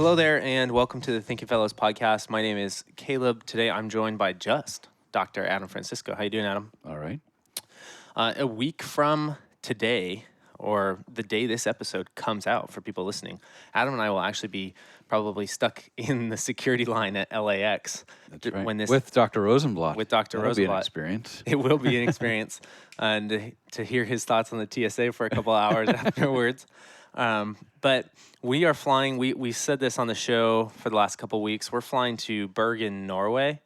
Hello there, and welcome to the Thinking Fellows podcast. My name is Caleb. Today, I'm joined by Dr. Adam Francisco. How you doing, Adam? All right. A week from today, or the day this episode comes out for people listening, Adam and I will actually be probably stuck in the security line at LAX. That's right. When this, with Dr. Rosenblatt. with Dr. That'll be an Rosenblatt. experience. It will be an experience, and to hear his thoughts on the TSA for a couple hours afterwards. But we are flying. We said this on the show for the last couple of weeks. We're flying to Bergen, Norway,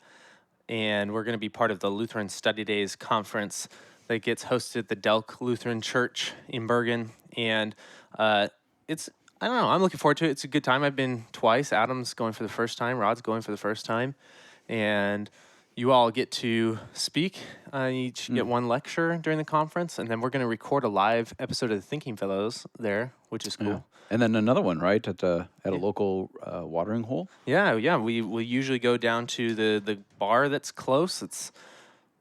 and we're going to be part of the Lutheran Study Days conference that gets hosted at the Delk Lutheran Church in Bergen. And it's, I don't know, I'm looking forward to it. It's a good time. I've been twice. Adam's going for the first time. Rod's going for the first time. And you all get to speak. Each get one lecture during the conference, and then we're going to record a live episode of the Thinking Fellows there, which is cool. Yeah. And then another one, right, at a local watering hole? Yeah. We usually go down to the bar that's close. It's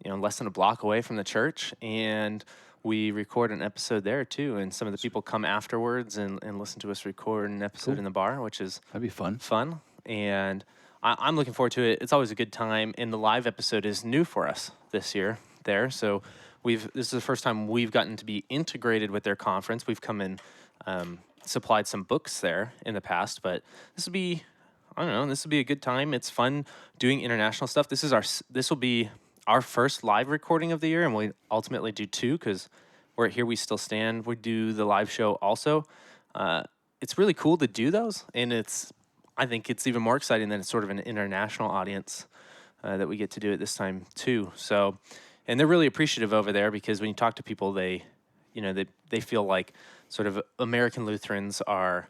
less than a block away from the church, and we record an episode there too. And some of the people come afterwards and listen to us record an episode in the bar, which is That'd be fun. And I'm looking forward to it. It's always a good time, and the live episode is new for us this year there. So this is the first time we've gotten to be integrated with their conference. We've come and supplied some books there in the past, but this will be a good time. It's fun doing international stuff. This will be our first live recording of the year, and we ultimately do two because we're at Here We Still Stand. We do the live show also. It's really cool to do those, and I think it's even more exciting that it's sort of an international audience that we get to do it this time too. So, and they're really appreciative over there because when you talk to people, they feel like sort of American Lutherans are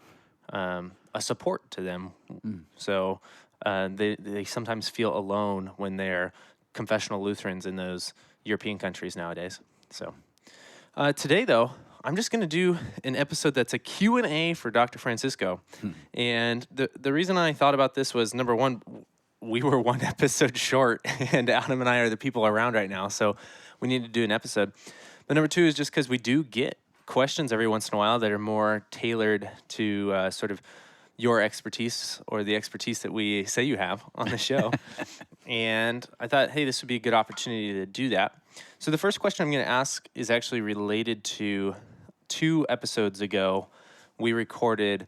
a support to them. So they sometimes feel alone when they're confessional Lutherans in those European countries nowadays. So today, though, I'm just going to do an episode that's a Q&A for Dr. Francisco. And the reason I thought about this was, number one, we were one episode short, and Adam and I are the people around right now, so we need to do an episode. But number two is just because we do get questions every once in a while that are more tailored to sort of your expertise or the expertise that we say you have on the show. And I thought, hey, this would be a good opportunity to do that. So the first question I'm going to ask is actually related to 2 episodes ago. We recorded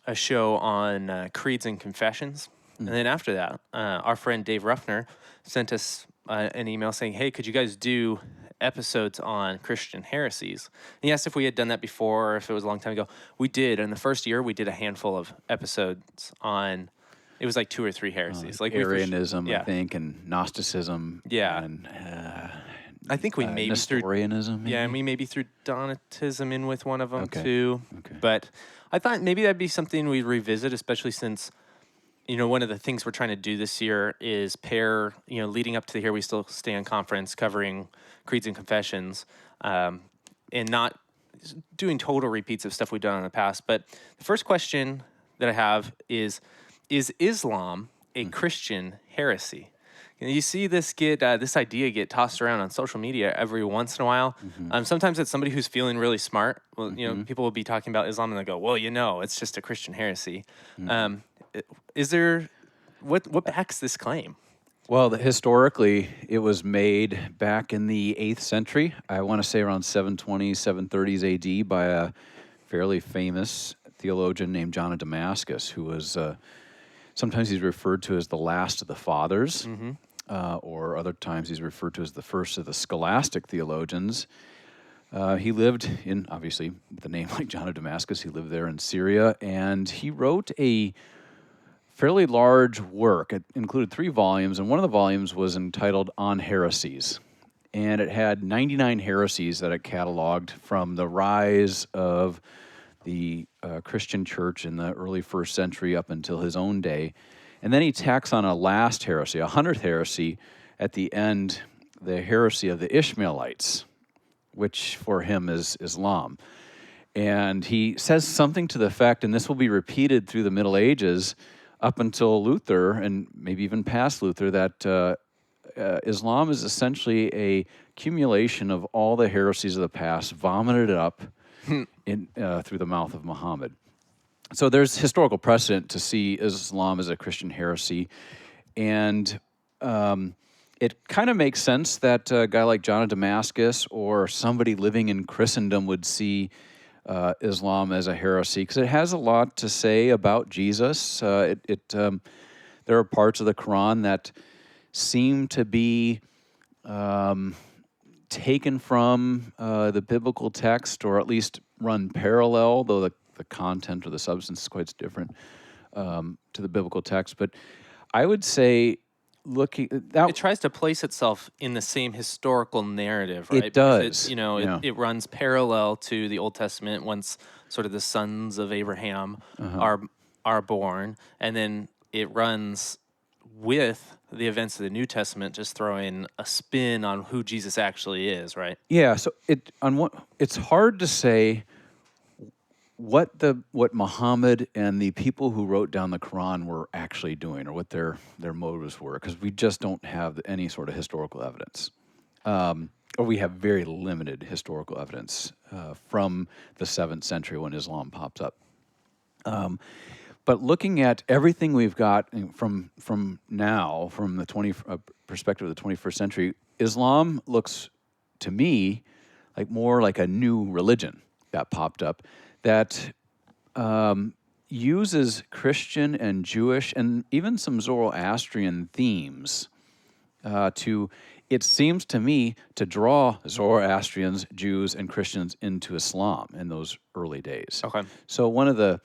a show on creeds and confessions. And then after that, our friend Dave Ruffner sent us an email saying, hey, could you guys do episodes on Christian heresies? And he asked if we had done that before or if it was a long time ago. We did. In the first year, we did a handful of episodes on, it was like 2 or 3 heresies. Like Arianism, I think, and Gnosticism. Yeah. And I think we maybe Nestorianism. Yeah, and we maybe threw Donatism in with one of them too. Okay. But I thought maybe that'd be something we'd revisit, especially since one of the things we're trying to do this year is pair, leading up to the Here We Still Stand conference, covering creeds and confessions, and not doing total repeats of stuff we've done in the past. But the first question that I have is Islam a Christian heresy? You see this idea get tossed around on social media every once in a while. Sometimes it's somebody who's feeling really smart. Well, people will be talking about Islam and they go, well, it's just a Christian heresy. Is there, what backs this claim? Well, historically, it was made back in the 8th century. I want to say around 720s, 730s AD by a fairly famous theologian named John of Damascus, who was, sometimes he's referred to as the last of the fathers, or other times he's referred to as the first of the scholastic theologians. He lived in, obviously, with a name like John of Damascus, he lived there in Syria, and he wrote a fairly large work. It included 3 volumes, and one of the volumes was entitled On Heresies. And it had 99 heresies that it cataloged from the rise of the Christian church in the early 1st century up until his own day. And then he tacks on a last heresy, 100th heresy, at the end, the heresy of the Ishmaelites, which for him is Islam. And he says something to the effect, and this will be repeated through the Middle Ages, up until Luther, and maybe even past Luther, that Islam is essentially a accumulation of all the heresies of the past, vomited up through the mouth of Muhammad. So there's historical precedent to see Islam as a Christian heresy, and it kind of makes sense that a guy like John of Damascus or somebody living in Christendom would see Islam as a heresy because it has a lot to say about Jesus. There are parts of the Quran that seem to be taken from the biblical text, or at least run parallel, though the content or the substance is quite different to the biblical text. But I would say, looking that It tries to place itself in the same historical narrative, right? it Because does, yeah. it runs parallel to the Old Testament once sort of the sons of Abraham Uh-huh. are born, and then it runs with the events of the New Testament, just throwing a spin on who Jesus actually is, right? Yeah, so it's hard to say what Muhammad and the people who wrote down the Quran were actually doing, or what their motives were, because we just don't have any sort of historical evidence, or we have very limited historical evidence from the 7th century when Islam pops up. But looking at everything we've got from now, from the perspective of the 21st century, Islam looks to me like more like a new religion that popped up that uses Christian and Jewish and even some Zoroastrian themes to, it seems to me, to draw Zoroastrians, Jews, and Christians into Islam in those early days. Okay. So one of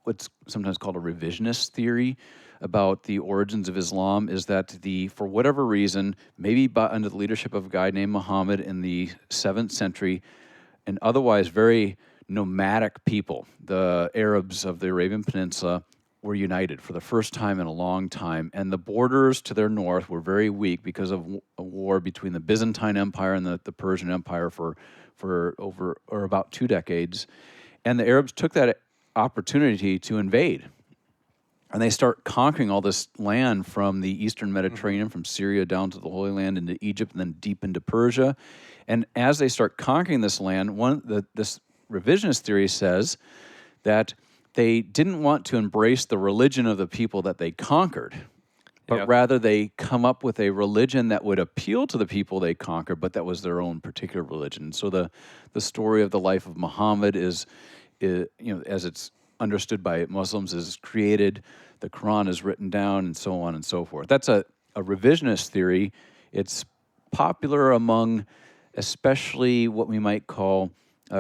what's sometimes called a revisionist theory about the origins of Islam is that for whatever reason, maybe under the leadership of a guy named Muhammad in the 7th century, and otherwise very nomadic people, the Arabs of the Arabian Peninsula, were united for the first time in a long time, and the borders to their north were very weak because of a war between the Byzantine Empire and the Persian Empire for over or about 2 decades, and the Arabs took that opportunity to invade. And they start conquering all this land from the Eastern Mediterranean, from Syria down to the Holy Land into Egypt, and then deep into Persia. And as they start conquering this land, this revisionist theory says that they didn't want to embrace the religion of the people that they conquered, but Yeah. rather they come up with a religion that would appeal to the people they conquered, but that was their own particular religion. So the story of the life of Muhammad is as it's understood by Muslims, is created, the Quran is written down, and so on and so forth. That's a revisionist theory. It's popular among especially what we might call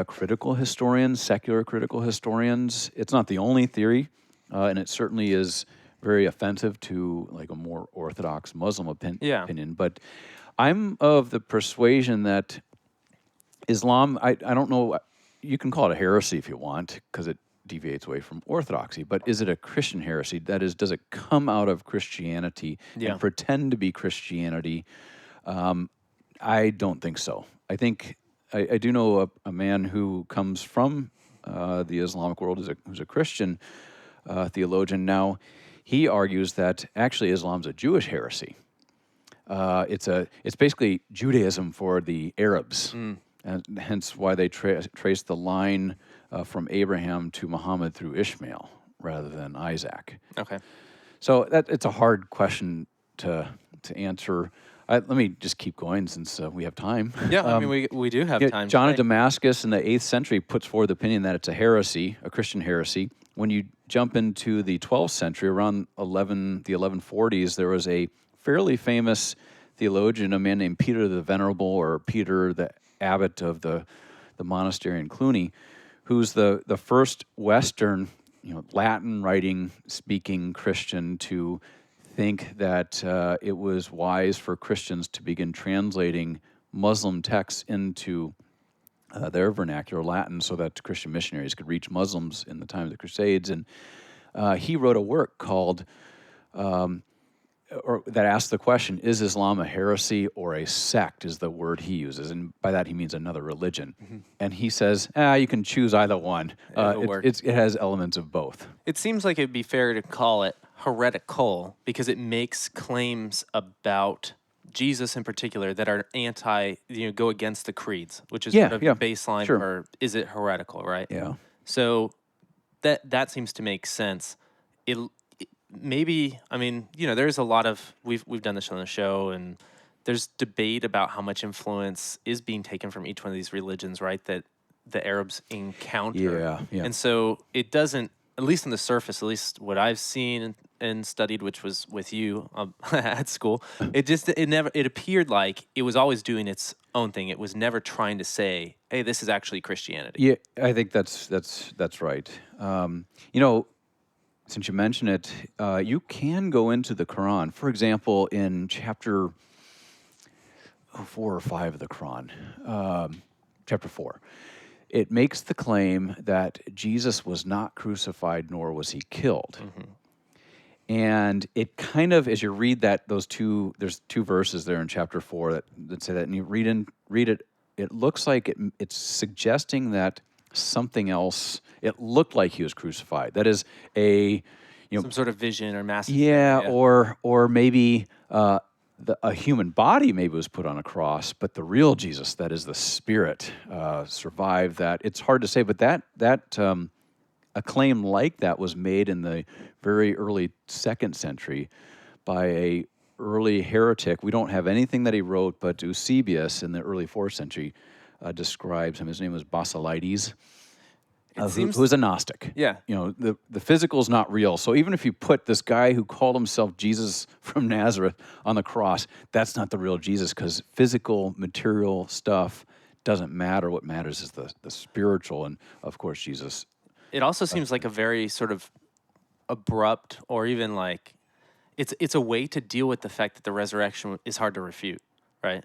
critical historians, secular critical historians. It's not the only theory, and it certainly is very offensive to like a more orthodox Muslim Yeah. opinion. But I'm of the persuasion that Islam, I don't know, you can call it a heresy if you want, because it deviates away from orthodoxy, but is it a Christian heresy? That is, does it come out of Christianity Yeah. and pretend to be Christianity? I don't think so. I think, I do know a man who comes from the Islamic world, who's a Christian theologian now. He argues that actually Islam's a Jewish heresy. It's basically Judaism for the Arabs, and hence why they trace the line from Abraham to Muhammad through Ishmael rather than Isaac. Okay. So it's a hard question to answer. Let me just keep going since we have time. Yeah, I mean, we do have time. John of today. Damascus in the 8th century puts forward the opinion that it's a heresy, a Christian heresy. When you jump into the 12th century, around the 1140s, there was a fairly famous theologian, a man named Peter the Venerable, or Peter the abbot of the monastery in Cluny, who's the first Western, Latin writing speaking Christian to think that it was wise for Christians to begin translating Muslim texts into their vernacular Latin so that Christian missionaries could reach Muslims in the time of the Crusades. And he wrote a work called, or that asked the question, is Islam a heresy or a sect, is the word he uses. And by that he means another religion. Mm-hmm. And he says, you can choose either one. It has elements of both. It seems like it'd be fair to call it heretical because it makes claims about Jesus in particular that are go against the creeds, which is sort of the baseline sure. for is it heretical, right? Yeah. So that seems to make sense. It maybe, I mean, there's a lot of we've done this on the show, and there's debate about how much influence is being taken from each one of these religions, right? That the Arabs encounter, Yeah, yeah. and so it doesn't, at least on the surface, at least what I've seen and studied, which was with you at school, it appeared like it was always doing its own thing. It was never trying to say, "Hey, this is actually Christianity." Yeah, I think that's right. You know, since you mentioned it, you can go into the Quran. For example, in chapter 4 or 5 of the Quran, chapter 4, it makes the claim that Jesus was not crucified nor was he killed. And it kind of, as you read that, there's two verses there in chapter 4 that say that, and you read it, it looks like it's suggesting that something else. It looked like he was crucified. That is Some sort of vision or massive thing, yeah, yeah. or maybe a human body maybe was put on a cross, but the real Jesus, that is the Spirit, survived that. It's hard to say, but that a claim like that was made in the very early 2nd century by a early heretic. We don't have anything that he wrote, but Eusebius in the early 4th century describes him. His name was Basilides, who was a Gnostic. Yeah. The physical is not real. So even if you put this guy who called himself Jesus from Nazareth on the cross, that's not the real Jesus, because physical, material stuff doesn't matter. What matters is the spiritual, and of course Jesus. It also seems like a very sort of abrupt, or even like it's a way to deal with the fact that the resurrection is hard to refute, right?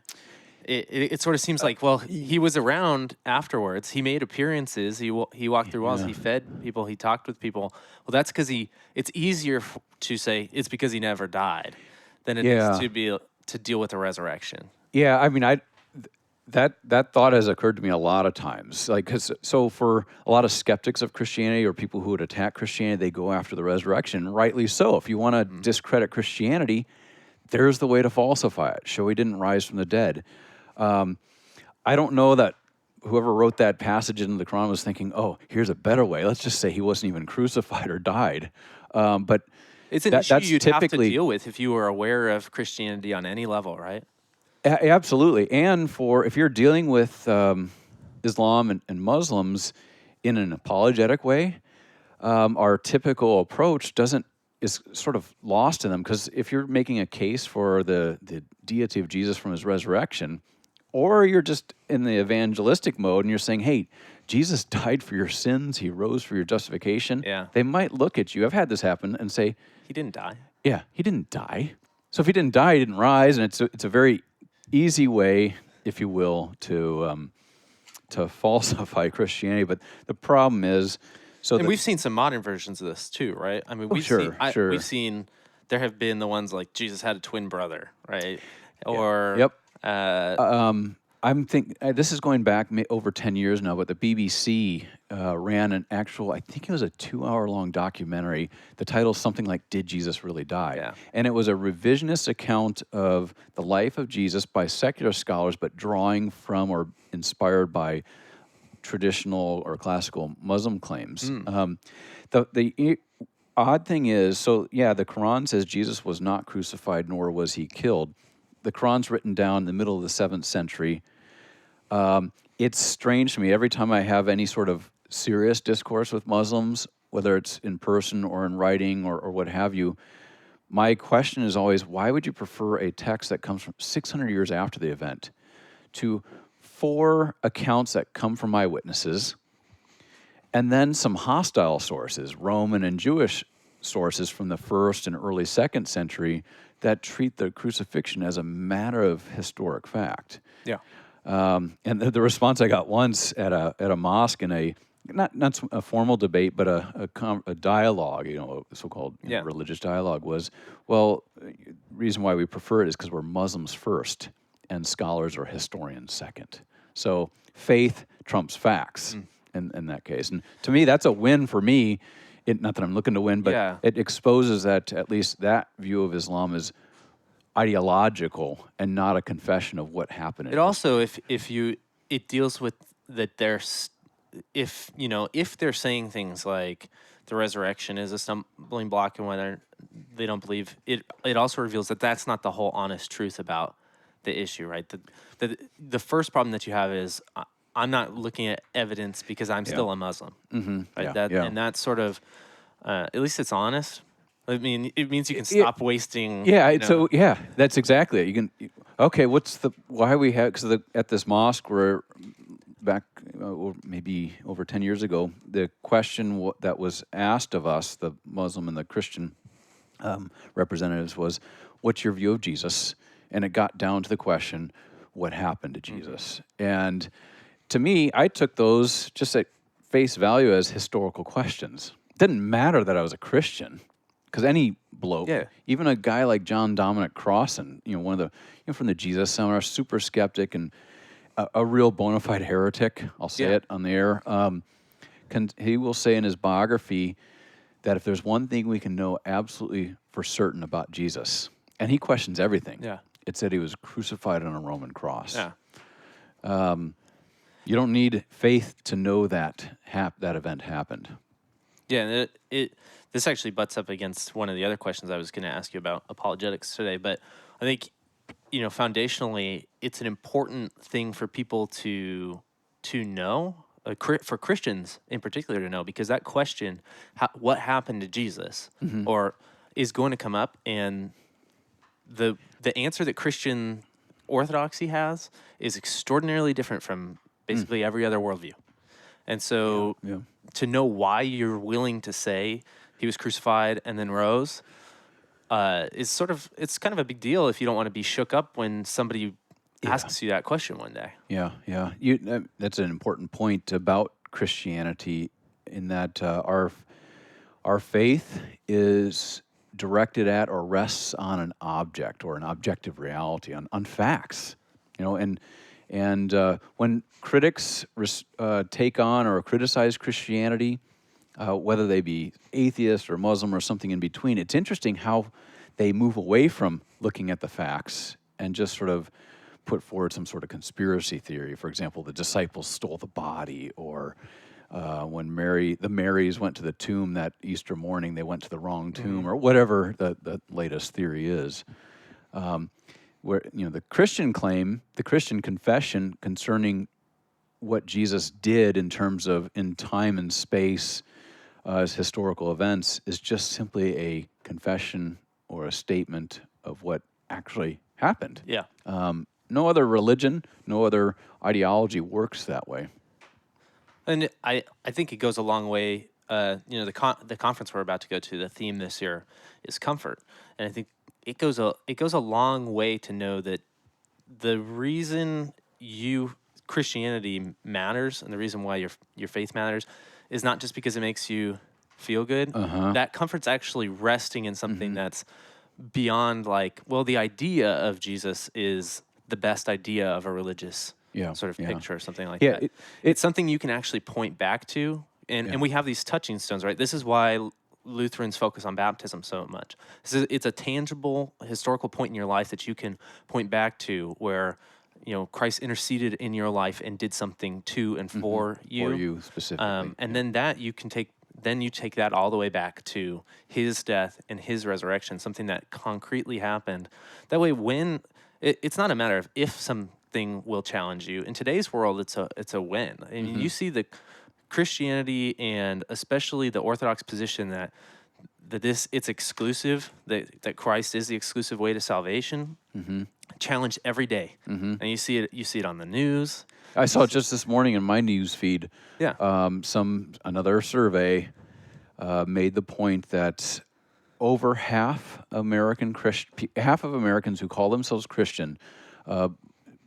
It sort of seems like, well, he was around afterwards. He made appearances. He walked through walls. Yeah. He fed people. He talked with people. Well, that's because it's easier to say it's because he never died than it is to deal with the resurrection. Yeah, I mean, that thought has occurred to me a lot of times. Like, so for a lot of skeptics of Christianity or people who would attack Christianity, they go after the resurrection, rightly so. If you want to discredit Christianity, there's the way to falsify it. Show he didn't rise from the dead. I don't know that whoever wrote that passage in the Quran was thinking, oh, here's a better way. Let's just say he wasn't even crucified or died. But it's an issue you'd have to deal with if you were aware of Christianity on any level, right? Absolutely. And if you're dealing with Islam and Muslims in an apologetic way, our typical approach is sort of lost to them, because if you're making a case for the deity of Jesus from his resurrection, or you're just in the evangelistic mode and you're saying, hey, Jesus died for your sins, he rose for your justification, they might look at you. I've had this happen and say, he didn't die. Yeah, he didn't die. So if he didn't die, he didn't rise, and it's a very easy way, if you will, to falsify Christianity. But the problem is, and we've seen some modern versions of this too, right? I mean, we've seen there have been the ones like Jesus had a twin brother, right? Or yep. I'm thinking this is going back over 10 years now, but the BBC ran an actual, I think it was a 2-hour-long documentary. The title is something like "Did Jesus Really Die?" Yeah. And it was a revisionist account of the life of Jesus by secular scholars, but drawing from or inspired by traditional or classical Muslim claims. The odd thing is, the Quran says Jesus was not crucified nor was he killed. The Quran's written down in the middle of the 7th century. It's strange to me every time I have any sort of serious discourse with Muslims, whether it's in person or in writing or what have you. My question is always, why would you prefer a text that comes from 600 years after the event to 4 accounts that come from eyewitnesses, and then some hostile sources, Roman and Jewish sources from the 1st and early 2nd century, that treat the crucifixion as a matter of historic fact? Yeah. And the response I got once at a mosque in a not a formal debate, but a dialogue, a so-called religious dialogue, was, well, reason why we prefer it is because we're Muslims first and scholars or historians second. So faith trumps facts in that case. And to me, that's a win for me. Not that I'm looking to win, but it exposes that at least that view of Islam is ideological and not a confession of what happened. It also, it deals with that if they're saying things like the resurrection is a stumbling block and whether they don't believe it, it also reveals that that's not the whole honest truth about the issue, right? The first problem that you have is I'm not looking at evidence because I'm Yeah. still a Muslim, right? Yeah. Yeah. And that's sort of at least it's honest. I mean, it means you can Yeah. stop wasting. Yeah, so yeah, that's exactly it. Okay, why we have, because at this mosque where back maybe over 10 years ago, the question that was asked of us, the Muslim and the Christian representatives, was, what's your view of Jesus? And it got down to the question, what happened to Jesus? And to me, I took those just at face value as historical questions. It didn't matter that I was a Christian, because any bloke, Yeah. even a guy like John Dominic Crossan, one of the from the Jesus Seminar, super skeptic and a real bona fide heretic. I'll say Yeah. it on the air. He will say in his biography that if there's one thing we can know absolutely for certain about Jesus, and he questions everything, Yeah. it's that he was crucified on a Roman cross. Yeah. You don't need faith to know that that event happened. Yeah, and this actually butts up against one of the other questions I was going to ask you about apologetics today. But I think foundationally, it's an important thing for people to know, for Christians in particular to know, because that question, what happened to Jesus, or is going to come up, and the answer that Christian orthodoxy has is extraordinarily different from basically every other worldview. And so Yeah. to know why you're willing to say he was crucified and then rose is it's kind of a big deal if you don't want to be shook up when somebody asks you that question one day. Yeah, yeah. That's an important point about Christianity, in that our faith is directed at or rests on an object or an objective reality, on facts. And when critics take on or criticize Christianity, whether they be atheist or Muslim or something in between, it's interesting how they move away from looking at the facts and just sort of put forward some sort of conspiracy theory. For example, the disciples stole the body, or when the Marys went to the tomb that Easter morning, they went to the wrong tomb, or whatever the latest theory is. Where the Christian claim, the Christian confession concerning what Jesus did in terms of in time and space as historical events, is just simply a confession or a statement of what actually happened. Yeah. No other religion, no other ideology works that way. And I think it goes a long way. The conference we're about to go to, the theme this year is comfort, and I think it goes a long way to know that the reason Christianity matters and the reason why your faith matters is not just because it makes you feel good. That comfort's actually resting in something that's beyond, like, well, the idea of Jesus is the best idea of a religious sort of picture or something like that. It's something you can actually point back to. And we have these touching stones, right? This is why Lutherans focus on baptism so much. It's a tangible historical point in your life that you can point back to where Christ interceded in your life and did something to and for you. For you specifically. And then that you can take. Then you take that all the way back to his death and his resurrection, something that concretely happened. That way, when it's not a matter of if something will challenge you. In today's world, it's a when. I mean, you see the Christianity and especially the Orthodox position that it's exclusive, that Christ is the exclusive way to salvation, challenged every day. And you see it on the news. I saw it just this morning in my news feed. Yeah. Another survey made the point that over half of Americans who call themselves Christian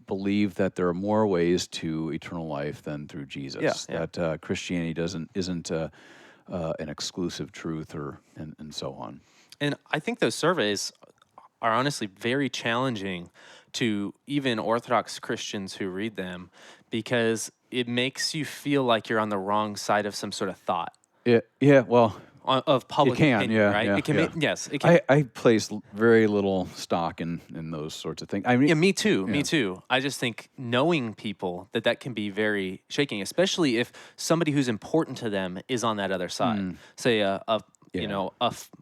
believe that there are more ways to eternal life than through Jesus. Yeah. That Christianity isn't an exclusive truth, and so on. And I think those surveys are honestly very challenging to even Orthodox Christians who read them, because it makes you feel like you're on the wrong side of some sort of thought. Yeah. Well, of You public can, opinion, yeah, right? yeah, It can yeah. make, yes, it can. I place very little stock in those sorts of things. I mean, Yeah, me too. yeah. Me too. I just think knowing people that can be very shaking, especially if somebody who's important to them is on that other side. Say Yeah.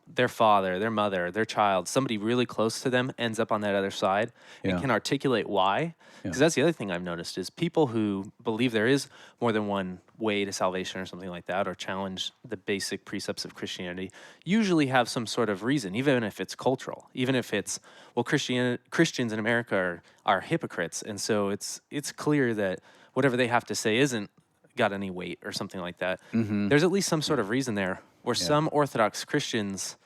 their father, their mother, their child, somebody really close to them ends up on that other side and Yeah. can articulate why. Yeah. Because that's the other thing I've noticed is people who believe there is more than one way to salvation or something like that, or challenge the basic precepts of Christianity, usually have some sort of reason, even if it's cultural, even if it's, well, Christians in America are hypocrites, and so it's clear that whatever they have to say isn't got any weight or something like that. Mm-hmm. There's at least some sort of reason there. Where Yeah. some Orthodox Christians,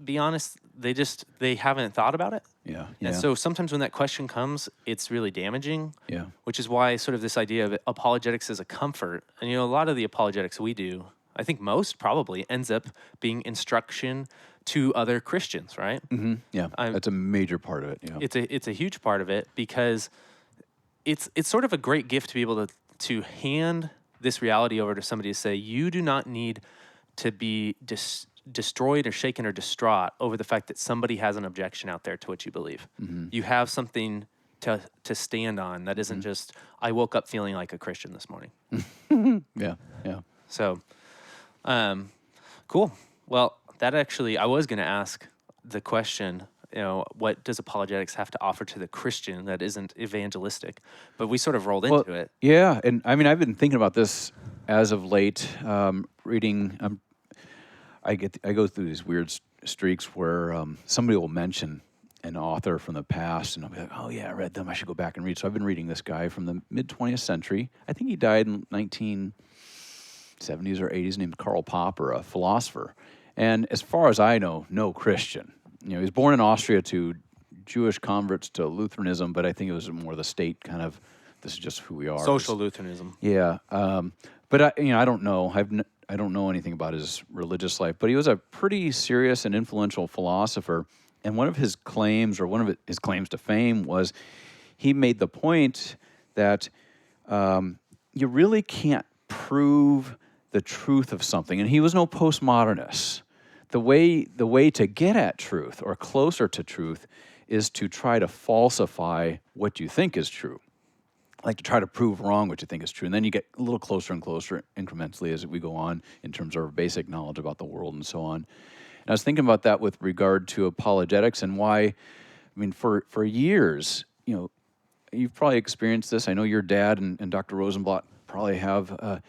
be honest, they haven't thought about it. Yeah. And Yeah. so sometimes when that question comes, it's really damaging. Yeah. Which is why sort of this idea of apologetics as a comfort, and a lot of the apologetics we do, I think most probably ends up being instruction to other Christians, right? Mm-hmm. Yeah. That's a major part of it. Yeah. It's a huge part of it because it's sort of a great gift to be able to hand this reality over to somebody to say, you do not need to be destroyed or shaken or distraught over the fact that somebody has an objection out there to what you believe. Mm-hmm. You have something to stand on that isn't just, I woke up feeling like a Christian this morning. Yeah. Yeah. So, cool. Well, that actually, I was going to ask the question, what does apologetics have to offer to the Christian that isn't evangelistic? But we sort of rolled into it. Yeah, and I mean, I've been thinking about this as of late, reading. I go through these weird streaks where somebody will mention an author from the past, and I'll be like, "Oh yeah, I read them. I should go back and read." So I've been reading this guy from the mid 20th century. I think he died in 1970s or 80s, named Karl Popper, a philosopher. And as far as I know, no Christian. He was born in Austria to Jewish converts to Lutheranism, but I think it was more the state kind of, this is just who we are. Social Lutheranism. Yeah, but I don't know. I don't know anything about his religious life, but he was a pretty serious and influential philosopher. And one of his claims, or one of his claims to fame, was he made the point that you really can't prove the truth of something. And he was no postmodernist. The way to get at truth or closer to truth is to try to falsify what you think is true. Like to try to prove wrong what you think is true. And then you get a little closer and closer incrementally as we go on in terms of our basic knowledge about the world and so on. And I was thinking about that with regard to apologetics and why, I mean, for years, you've probably experienced this. I know your dad and Dr. Rosenblatt probably have.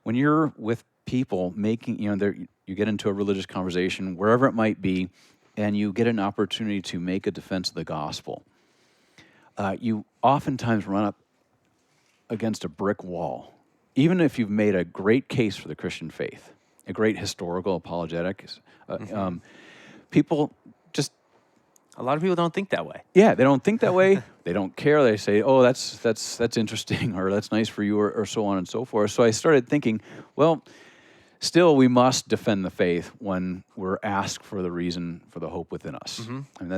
When you're with people making, you get into a religious conversation, wherever it might be, and you get an opportunity to make a defense of the gospel, you oftentimes run up against a brick wall. Even if you've made a great case for the Christian faith, a great historical apologetics, people just... A lot of people don't think that way. Yeah, they don't think that way. They don't care. They say, "Oh, that's interesting," or "That's nice for you," or so on and so forth. So I started thinking, well, still we must defend the faith when we're asked for the reason for the hope within us. Mm-hmm. I mean,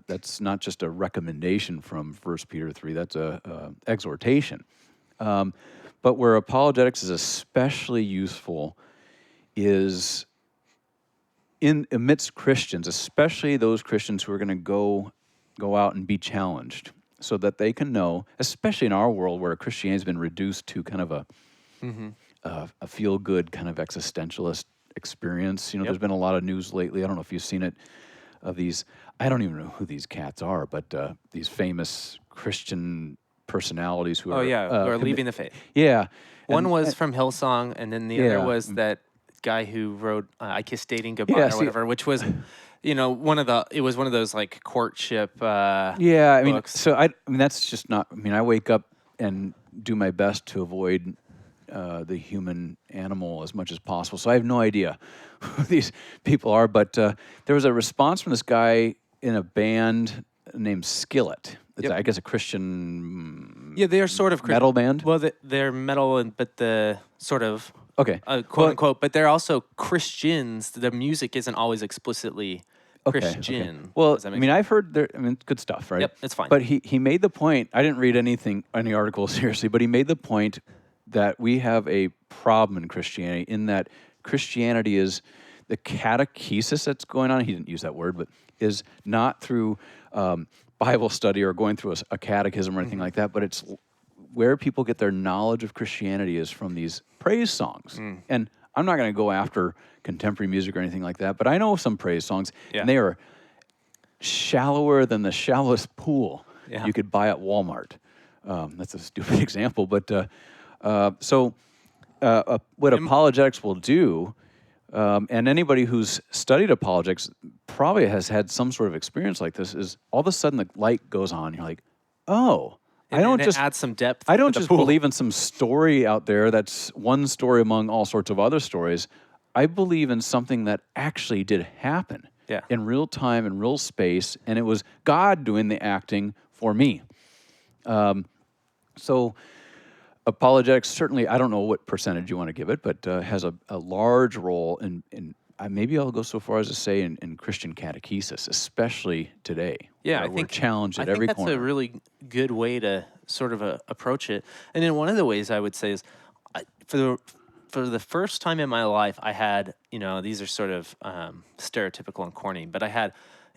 that's not just a recommendation from 1 Peter 3. That's a exhortation. But where apologetics is especially useful is amidst Christians, especially those Christians who are going to go out and be challenged, so that they can know, especially in our world where Christianity has been reduced to kind of a feel-good kind of existentialist experience. There's been a lot of news lately. I don't know if you've seen it, of these, I don't even know who these cats are, but these famous Christian personalities who are... who are leaving the faith. Yeah. One was from Hillsong, and then the other was that guy who wrote "I Kiss Dating Goodbye" or whatever, which was, it was one of those like courtship. Books. I mean, that's just not. I mean, I wake up and do my best to avoid the human animal as much as possible. So I have no idea who these people are, but there was a response from this guy in a band named Skillet. It's, I guess, a Christian. Yeah, they are sort of metal band. Well, they're metal, but the sort of quote unquote. But they're also Christians. The music isn't always explicitly Christian. Okay. Well, I mean, I've heard good stuff, right? Yep, it's fine. But he made the point. I didn't read any article seriously, but he made the point that we have a problem in Christianity, in that Christianity is the catechesis that's going on, he didn't use that word, but is not through Bible study or going through a catechism or anything like that, but it's where people get their knowledge of Christianity is from these praise songs. And I'm not going to go after contemporary music or anything like that, but I know some praise songs, and they are shallower than the shallowest pool you could buy at Walmart. That's a stupid example, but what apologetics will do, and anybody who's studied apologetics probably has had some sort of experience like this, is all of a sudden the light goes on. You're like, oh, I don't just add some depth. I don't just believe in some story out there that's one story among all sorts of other stories. I believe in something that actually did happen in real time, in real space, and it was God doing the acting for me. So apologetics, certainly, I don't know what percentage you want to give it, but has a large role in maybe I'll go so far as to say in Christian catechesis, especially today. Yeah, we're challenged at every corner. That's a really good way to sort of approach it. And then one of the ways I would say is, for the first time in my life, I had, these are sort of stereotypical and corny, but I had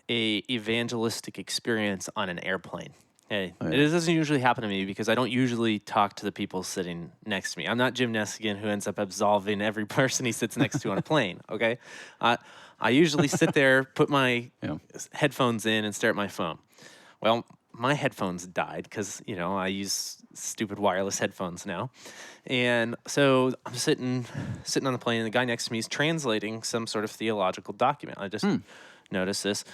a evangelistic experience on an airplane. Hey, it doesn't usually happen to me because I don't usually talk to the people sitting next to me. I'm not Jim Nessigan who ends up absolving every person he sits next to on a plane, okay? I usually sit there, put my headphones in, and stare at my phone. Well, my headphones died because, I use stupid wireless headphones now. And so I'm sitting on the plane, and the guy next to me is translating some sort of theological document. I just noticed this.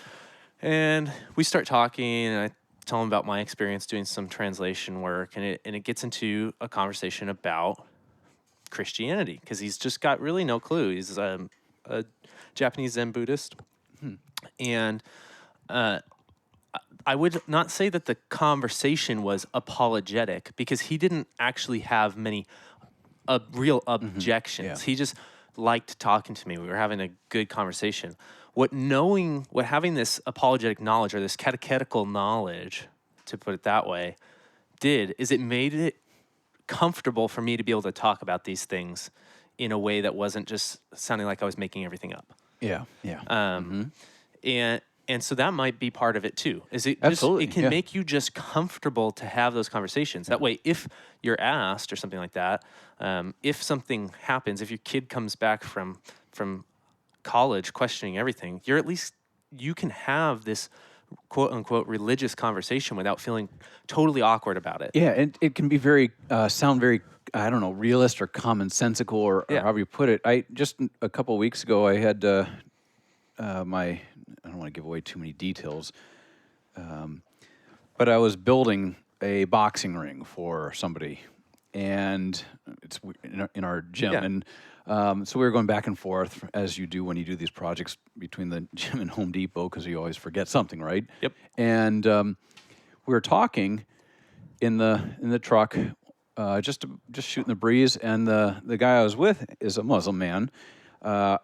And we start talking, and I tell him about my experience doing some translation work, and it gets into a conversation about Christianity, because he's just got really no clue. He's a Japanese Zen Buddhist. And I would not say that the conversation was apologetic, because he didn't actually have many real objections. He just liked talking to me. We were having a good conversation. What having this apologetic knowledge, or this catechetical knowledge, to put it that way, did is it made it comfortable for me to be able to talk about these things in a way that wasn't just sounding like I was making everything up. And so that might be part of it too. Is it absolutely? It can make you just comfortable to have those conversations. That way, if you're asked or something like that, if something happens, if your kid comes back from college questioning everything, you can have this quote unquote religious conversation without feeling totally awkward about it. Yeah, and it can be sound very, I don't know, realist or commonsensical or however you put it. I just a couple of weeks ago, I had I don't want to give away too many details, but I was building a boxing ring for somebody, and it's in our gym, and so we were going back and forth, as you do when you do these projects, between the gym and Home Depot, because you always forget something, right? Yep. And we were talking in the truck, just shooting the breeze, and the guy I was with is a Muslim man, a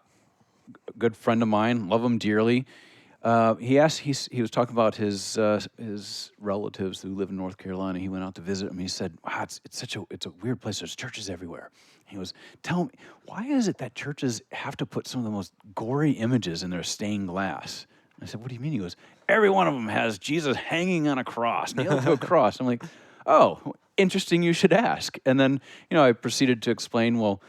good friend of mine, love him dearly. He was talking about his relatives who live in North Carolina. He went out to visit them. He said, "Wow, it's a weird place. There's churches everywhere." He goes, "Tell me, why is it that churches have to put some of the most gory images in their stained glass?" I said, "What do you mean?" He goes, "Every one of them has Jesus hanging on a cross, nailed to a cross." I'm like, "Oh, interesting. You should ask." And then I proceeded to explain, well,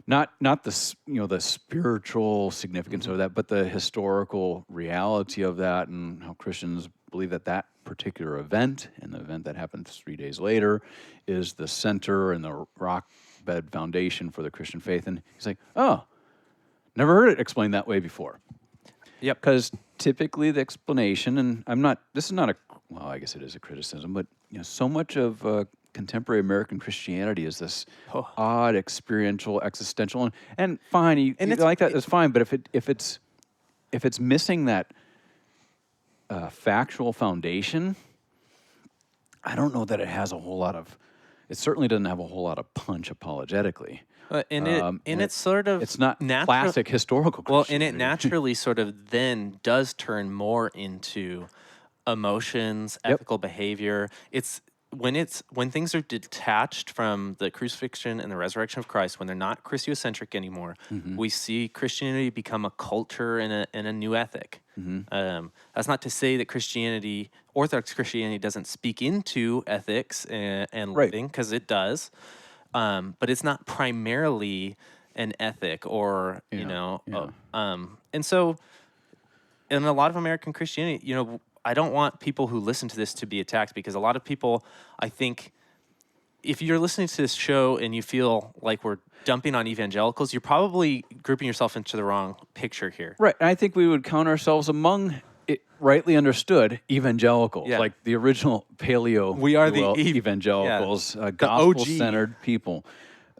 not the the spiritual significance of that, but the historical reality of that, and how Christians believe that particular event, and the event that happened 3 days later, is the center and the rock bed foundation for the Christian faith. And he's like, "Oh, never heard it explained that way before." Yep. Because typically the explanation, and this is not well, I guess it is a criticism, but so much of contemporary American Christianity is this odd, experiential, existential, and fine. You like that? That's fine. But if it's missing that factual foundation, I don't know that it has a whole lot of. It certainly doesn't have a whole lot of punch apologetically. It's sort of, it's not classic historical Christianity. Well, and it naturally sort of then does turn more into emotions, ethical behavior. It's when things are detached from the crucifixion and the resurrection of Christ, when they're not Christocentric anymore, we see Christianity become a culture and a new ethic. That's not to say that Christianity, Orthodox Christianity, doesn't speak into ethics and Right. living, because it does, but it's not primarily an ethic or Yeah. and so in a lot of American Christianity, I don't want people who listen to this to be attacked, because a lot of people, I think, if you're listening to this show and you feel like we're dumping on evangelicals, you're probably grouping yourself into the wrong picture here. Right. And I think we would count ourselves among rightly understood evangelicals, Yeah. like the original paleo We are if you the will, ev- evangelicals, the gospel-centered people.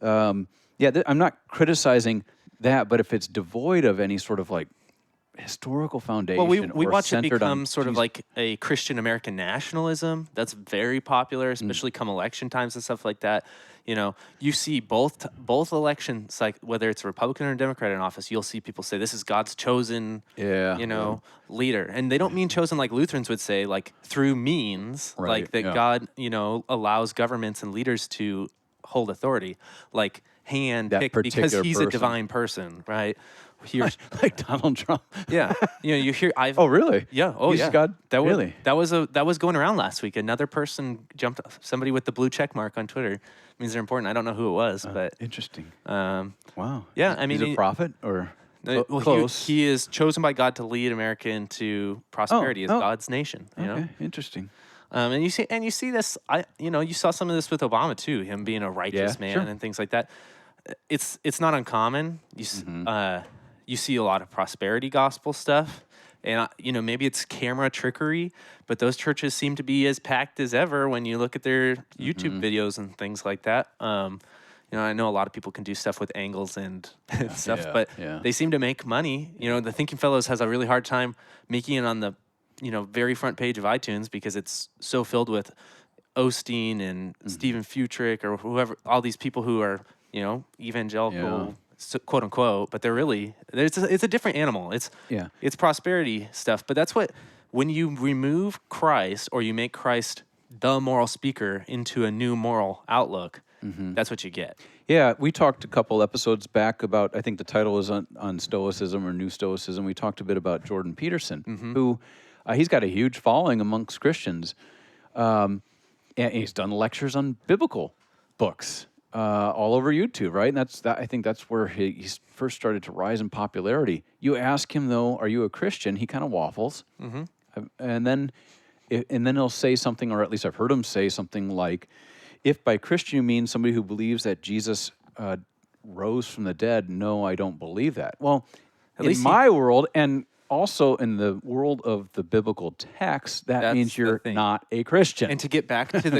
I'm not criticizing that, but if it's devoid of any sort of like historical foundation Well, we or watch it centered on become sort of Jesus. like a Christian American nationalism that's very popular, especially come election times and stuff like that. You see both elections, like whether it's a Republican or a Democrat in office, you'll see people say this is God's chosen, leader, and they don't mean chosen like Lutherans would say, like through means, Right, like that yeah. God, allows governments and leaders to hold authority, like hand That picked because particular he's a person. divine person, right? Here's like Donald Trump. yeah, you hear Oh, really? yeah. Oh, He's yeah. God? That was Really? that was going around last week. Another person jumped. Somebody with the blue check mark on Twitter means they're important. I don't know who it was, but Interesting. um, Wow. yeah. I mean, he's a prophet or well, close. he is chosen by God to lead America into prosperity as oh. God's nation. Okay, interesting. And you see this. You saw some of this with Obama too. Him being a righteous Yeah, man sure. and things like that. It's not uncommon. You see a lot of prosperity gospel stuff, and maybe it's camera trickery, but those churches seem to be as packed as ever when you look at their YouTube videos and things like that. I know a lot of people can do stuff with angles and stuff, Yeah, but yeah. they seem to make money. The Thinking Fellows has a really hard time making it on the very front page of iTunes because it's so filled with Osteen and Stephen Futrick or whoever, all these people who are evangelical, quote unquote, but they're really it's a different animal. Yeah. It's prosperity stuff, but that's when you remove Christ or you make Christ the moral speaker into a new moral outlook, that's what you get. Yeah, we talked a couple episodes back about, I think the title was on Stoicism or New Stoicism. We talked a bit about Jordan Peterson, who he's got a huge following amongst Christians. And he's done lectures on biblical books all over YouTube, right? And I think that's where he's first started to rise in popularity. You ask him, though, are you a Christian? He kind of waffles. And then he'll say something, or at least I've heard him say something like, if by Christian you mean somebody who believes that Jesus rose from the dead, no, I don't believe that. Well, At in least my world, and also in the world of the biblical text, that That's means the you're thing. not a Christian. And to get back to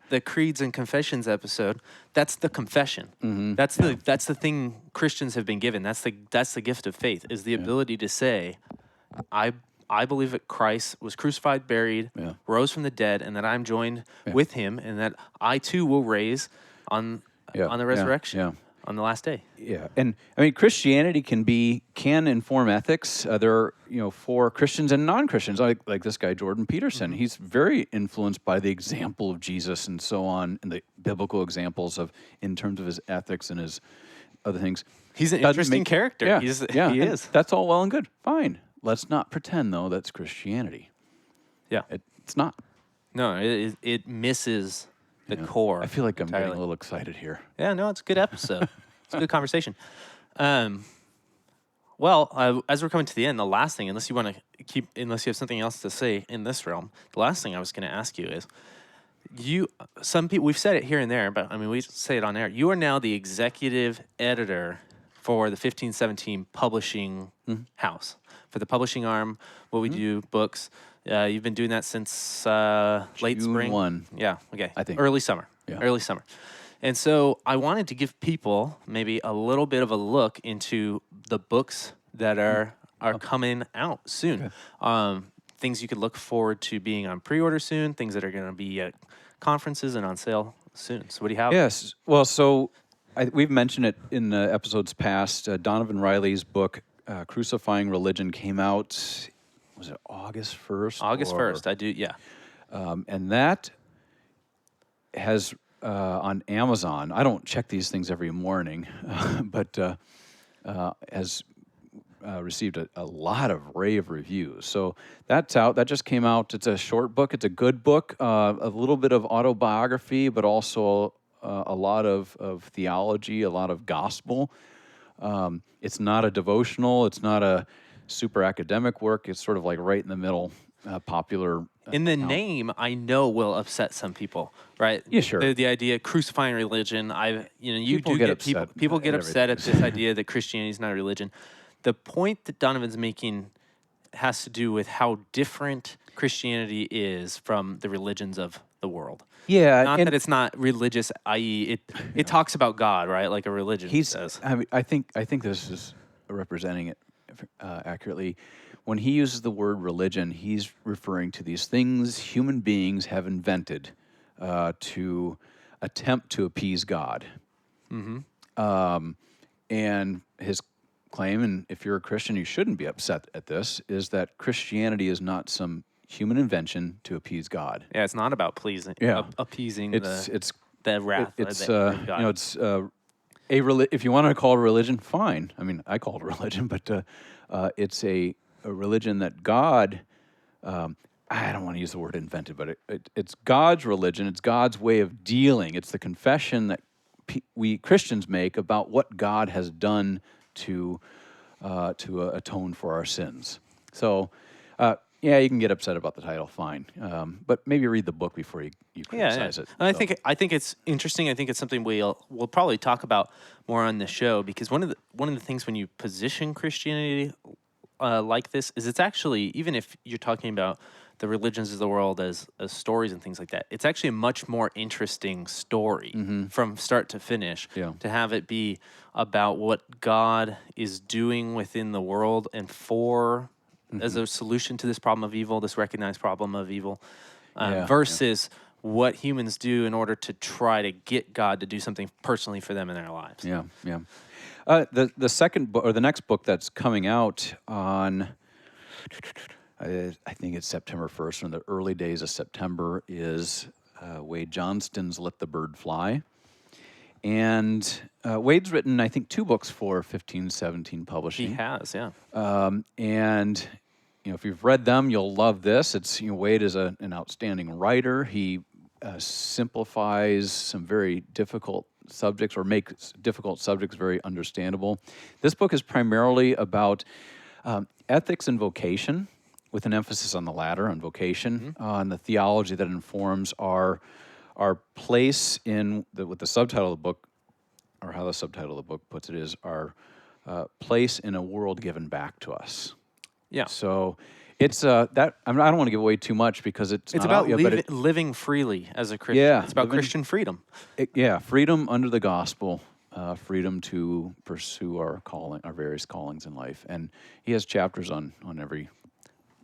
the creeds and confessions episode, that's the confession. That's the thing Christians have been given. That's the gift of faith, is the ability to say, I believe that Christ was crucified, buried, rose from the dead, and that I'm joined with him, and that I too will raise on the resurrection on the last day. Yeah, and I mean Christianity can inform ethics. There are for Christians and non-Christians, like this guy Jordan Peterson. He's very influenced by the example of Jesus and so on, and the biblical examples in terms of his ethics and his other things. He's an interesting character. Yeah, He and is. That's all well and good. Fine. Let's not pretend though that's Christianity. Yeah. It's not. No, it misses the core. I feel like I'm entirely. getting a little excited here. Yeah, no, it's a good episode. It's a good conversation. As we're coming to the end, the last thing, unless you have something else to say in this realm, the last thing I was going to ask you is, some people, we've said it here and there, but I mean, we say it on air. You are now the executive editor for the 1517 publishing house, for the publishing arm, what we do, books. You've been doing that since late June spring. 1. Yeah, okay. I think. Early summer. Yeah. Early summer. And so I wanted to give people maybe a little bit of a look into the books that are coming out soon. Okay. Things you could look forward to being on pre-order soon, things that are going to be at conferences and on sale soon. So what do you have? Yes. Well, so we've mentioned it in the episodes past. Donovan Riley's book, Crucifying Religion, came out, was it August 1st? August 1st, I do, yeah. And that has on Amazon. I don't check these things every morning, but has received a lot of rave reviews. So that's out. That just came out. It's a short book. It's a good book. A little bit of autobiography, but also a lot of theology, a lot of gospel. It's not a devotional. It's not a super academic work. It's sort of like right in the middle, popular. In the name, I know will upset some people, right? Yeah, sure. The idea crucifying religion. You People do get get upset people get at upset at everything. this idea that Christianity is not a religion. The point that Donovan's making has to do with how different Christianity is from the religions of the world. Yeah, Not that and it's not religious, i.e., it talks about God, right? Like a religion does. I mean, I think this is representing it accurately. When he uses the word religion, he's referring to these things human beings have invented to attempt to appease God. And his claim, and if you're a Christian, you shouldn't be upset at this, is that Christianity is not some human invention to appease God. Yeah, it's not about pleasing, Yeah, appeasing it's the wrath it's of God. it's if you want to call it a religion, fine. I mean, I call it a religion, but it's a religion that God. I don't want to use the word invented, but it's God's religion. It's God's way of dealing. It's the confession that we Christians make about what God has done to atone for our sins. So, yeah, you can get upset about the title, fine, but maybe read the book before you criticize it. And So. I think it's interesting. I think it's something we'll probably talk about more on the show, because one of the things when you position Christianity like this is it's actually, even if you're talking about the religions of the world as stories and things like that, it's actually a much more interesting story from start to finish. Yeah. To have it be about what God is doing within the world and for as a solution to this problem of evil, this recognized problem of evil, versus what humans do in order to try to get God to do something personally for them in their lives. Yeah, yeah. The second book, or the next book that's coming out on, I think it's September 1st, or in the early days of September, is Wade Johnston's "Let the Bird Fly." And Wade's written, I think, 2 books for 1517 Publishing. He has, yeah. And if you've read them, you'll love this. It's Wade is an outstanding writer. He simplifies some very difficult subjects, or makes difficult subjects very understandable. This book is primarily about ethics and vocation, with an emphasis on the latter, on vocation, on the theology that informs our place in what the subtitle of the book, or how the subtitle of the book puts it, is our place in a world given back to us. Yeah. So it's that. I don't want to give away too much because it's not about out yet, but living freely as a Christian. Yeah, It's about living- Christian freedom. freedom under the gospel, freedom to pursue our various callings in life, and he has chapters on every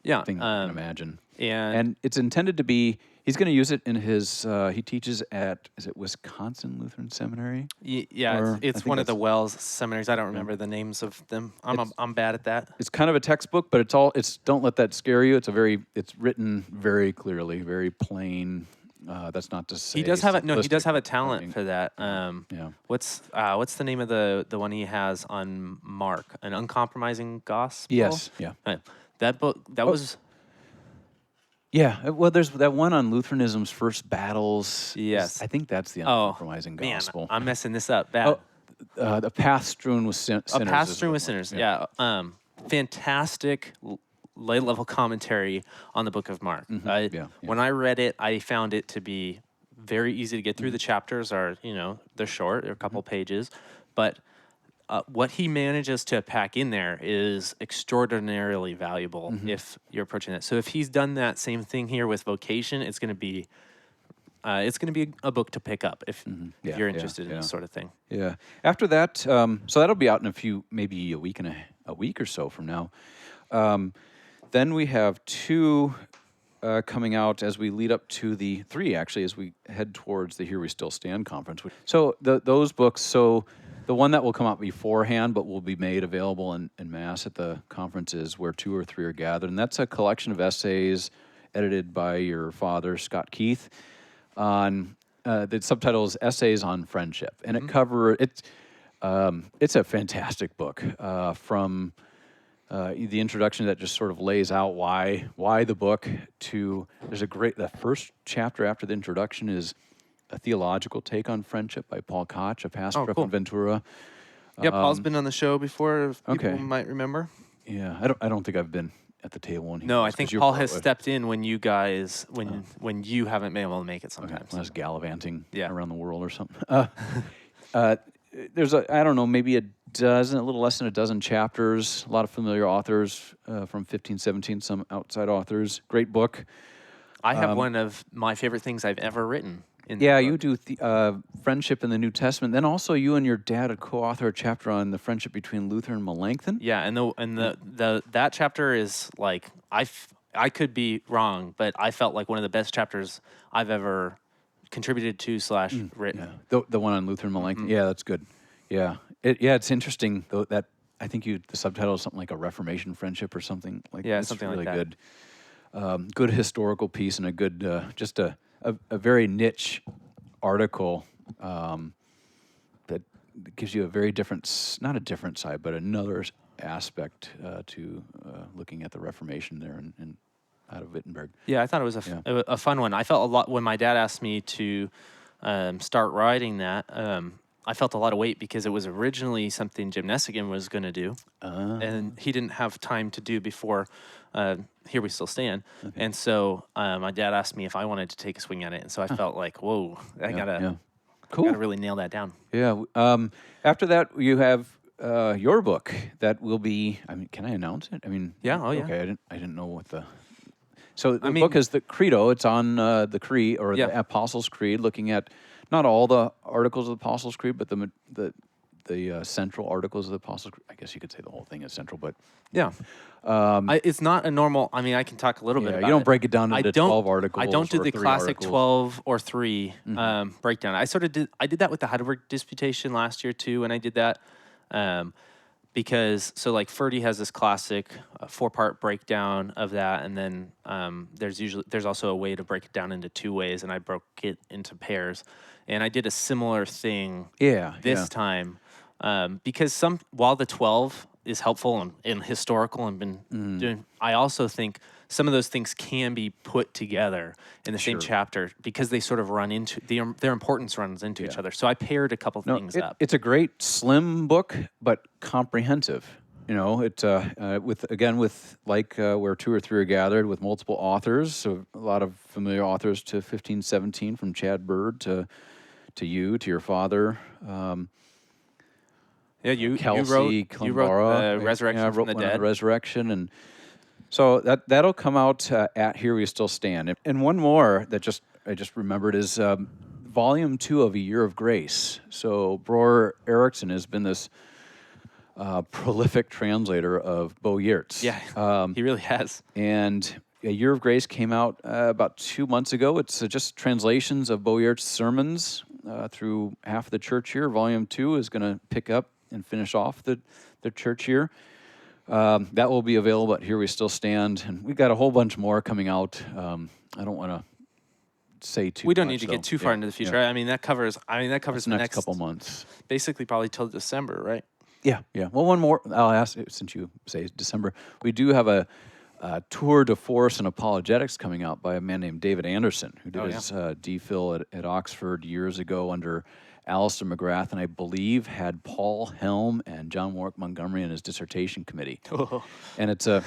Yeah. thing you can imagine. And it's intended to be. He's going to use it in his. He teaches at, is it Wisconsin Lutheran Seminary? Or I it's think one of the that's- Wells seminaries. I don't remember the names of them. I'm bad at that. It's kind of a textbook, but it's don't let that scare you. It's written very clearly, very plain. That's not to say He does have he does have a simplistic talent writing. for that. Yeah. What's the name of the one he has on Mark? An Uncompromising Gospel? Yes. Yeah. That book was Yeah. Well, there's that one on Lutheranism's first battles. Yes. I think that's the Uncompromising man, Gospel. I'm messing this up bad. The path strewn with sinners. A Path is Strewn the with one. Sinners. Yeah. Fantastic lay level commentary on the book of Mark. Yeah. When I read it, I found it to be very easy to get through. The chapters are, they're short, they're a couple pages, but what he manages to pack in there is extraordinarily valuable if you're approaching that. So if he's done that same thing here with vocation, it's going to be a book to pick up if you're interested in this sort of thing. Yeah. After that, so that'll be out in maybe a week or so from now. Then we have 2 coming out as we lead up to the 3, actually, as we head towards the Here We Still Stand conference. So those books, so the one that will come out beforehand but will be made available in mass at the conferences, Where 2 or 3 Are Gathered. And that's a collection of essays edited by your father, Scott Keith, on the subtitle is Essays on Friendship, and it's a fantastic book from the introduction that just sort of lays out why the book to the first chapter after the introduction is a theological take on friendship by Paul Koch, a pastor up cool. in Ventura. Yeah, Paul's been on the show before, if people Okay. might remember. Yeah, I don't think I've been at the table when he No, was, I think 'cause you're Paul has probably- stepped in when you guys when you haven't been able to make it Okay, sometimes. when I was gallivanting Yeah. around the world or something. There's I don't know, maybe a little less than a dozen chapters, a lot of familiar authors from 1517, some outside authors. Great book. I have one of my favorite things I've ever written. Yeah, you do friendship in the New Testament. Then also you and your dad had co-author a chapter on the friendship between Luther and Melanchthon. Yeah, and the that chapter is like I could be wrong, but I felt like one of the best chapters I've ever contributed to / written. Yeah, the one on Luther and Melanchthon. Yeah, that's good. Yeah, it's interesting though that I think the subtitle is something like a Reformation friendship or something like. Yeah, it's something really like that. Good. Good historical piece and a good just a very niche article that gives you a very different, not a different side, but another aspect to looking at the Reformation there and out of Wittenberg. Yeah, I thought it was a fun one. I felt a lot when my dad asked me to start writing that. I felt a lot of weight because it was originally something Jim Nessigan was going to do, and he didn't have time to do before Here We Still Stand. Okay. And so my dad asked me if I wanted to take a swing at it, and so I felt like, whoa, I gotta really nail that down. Yeah. After that, you have your book that will be. I mean, can I announce it? I mean, yeah. Oh, yeah. Okay. I didn't know what the. So the book is the Credo. It's on the Creed or the Apostles' Creed, looking at not all the articles of the Apostles' Creed, but the central articles of the Apostles' Creed. I guess you could say the whole thing is central, but yeah, it's not a normal. I mean, I can talk a little bit about it. You don't break it down into 12 articles. I don't do the classic articles. 12 or 3 breakdown. I did that with the Heidelberg Disputation last year too, and I did that. Because like Ferdy has this classic 4-part breakdown of that, and then there's also a way to break it down into 2 ways, and I broke it into pairs, and I did a similar thing this time because while the 12 is helpful and historical and been doing, I also think some of those things can be put together in the same chapter because they sort of run into their importance runs into each other. So I paired a couple things up. It's a great slim book, but comprehensive. You know, it with where 2 or 3 are gathered with multiple authors. So a lot of familiar authors to 1517, from Chad Bird to you, to your father. Kelsey, you wrote Resurrection from the Dead. Resurrection, and so that'll come out at Here We Still Stand. And one more that I just remembered is Volume 2 of A Year of Grace. So Bror Erickson has been this prolific translator of Bo Yeats. Yeah, he really has. And A Year of Grace came out about 2 months ago. It's just translations of Bo Yeats' sermons through half of the church year. Volume 2 is going to pick up and finish off the church year. That will be available at Here We Still Stand. And we've got a whole bunch more coming out. I don't want to say too much. We don't need to get too far into the future. Yeah. I mean, that covers the next couple months. Basically, probably till December, right? Yeah. Well, one more. I'll ask, since you say December. We do have a tour de force and apologetics coming out by a man named David Anderson, who did his DPhil at Oxford years ago under Alistair McGrath, and I believe had Paul Helm and John Warwick Montgomery in his dissertation committee. Oh. And it's a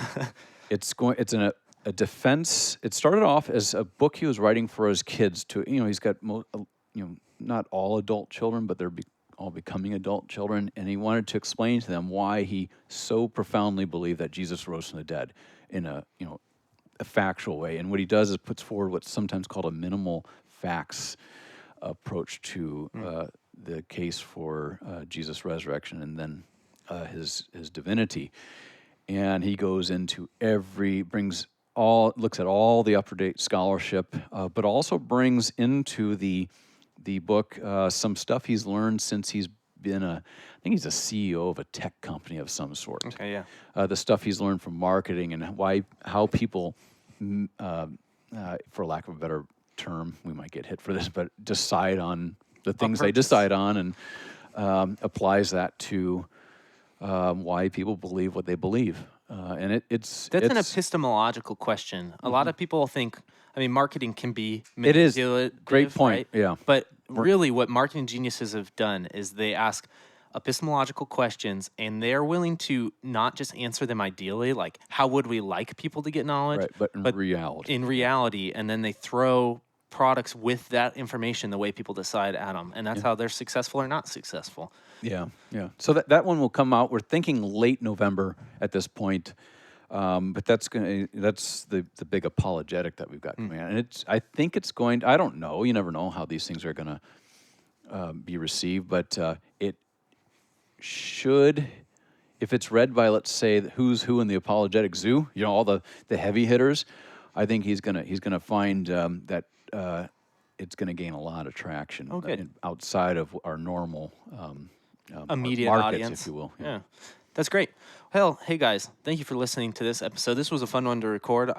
defense. It started off as a book he was writing for his kids. He's got not all adult children, but they're all becoming adult children, and he wanted to explain to them why he so profoundly believed that Jesus rose from the dead in a factual way. And what he does is puts forward what's sometimes called a minimal facts approach to the case for Jesus' resurrection and then his divinity. And he goes into looks at all the up-to-date scholarship, but also brings into the book some stuff he's learned since he's been I think he's a CEO of a tech company of some sort. Okay, yeah. The stuff he's learned from marketing and how people, for lack of a better term, we might get hit for this, but decide on the things they purpose. decide on, and applies that to why people believe what they believe. And it's That's an epistemological question. A lot of people think, I mean, marketing can be It is. manipulative, Great point, right? yeah. But really, what marketing geniuses have done is they ask epistemological questions, and they're willing to not just answer them ideally, like how would we like people to get knowledge, right, but in reality. in reality, and then they throw products with that information the way people decide at them, and that's how they're successful or not successful. Yeah, yeah. So that one will come out. We're thinking late November at this point, but that's the big apologetic that we've got coming out, and I think it's going. I don't know. You never know how these things are going to be received, but it should, if it's read by, let's say, the who's who in the apologetic zoo, all the heavy hitters, I think he's gonna find that it's gonna gain a lot of traction outside of our normal Immediate markets, audience, if you will. Yeah, that's great. Well, hey guys, thank you for listening to this episode. This was a fun one to record.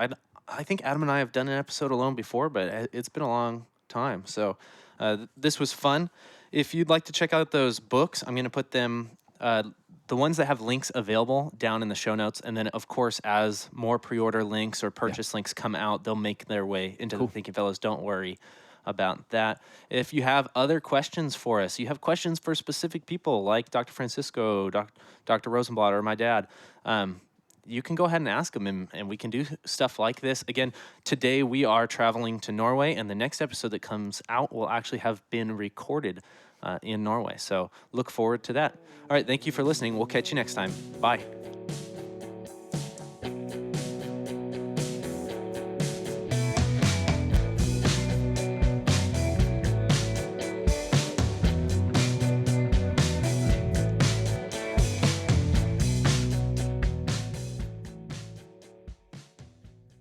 I think Adam and I have done an episode alone before, but it's been a long time. So this was fun. If you'd like to check out those books, I'm going to put them, the ones that have links available, down in the show notes. And then, of course, as more pre-order links or purchase links come out, they'll make their way into the Thinking Fellows. Don't worry about that. If you have other questions for us, you have questions for specific people like Dr. Francisco, Dr. Rosenblatt, or my dad, you can go ahead and ask them, and we can do stuff like this. Again, today we are traveling to Norway, and the next episode that comes out will actually have been recorded in Norway. So look forward to that. All right, thank you for listening. We'll catch you next time. Bye.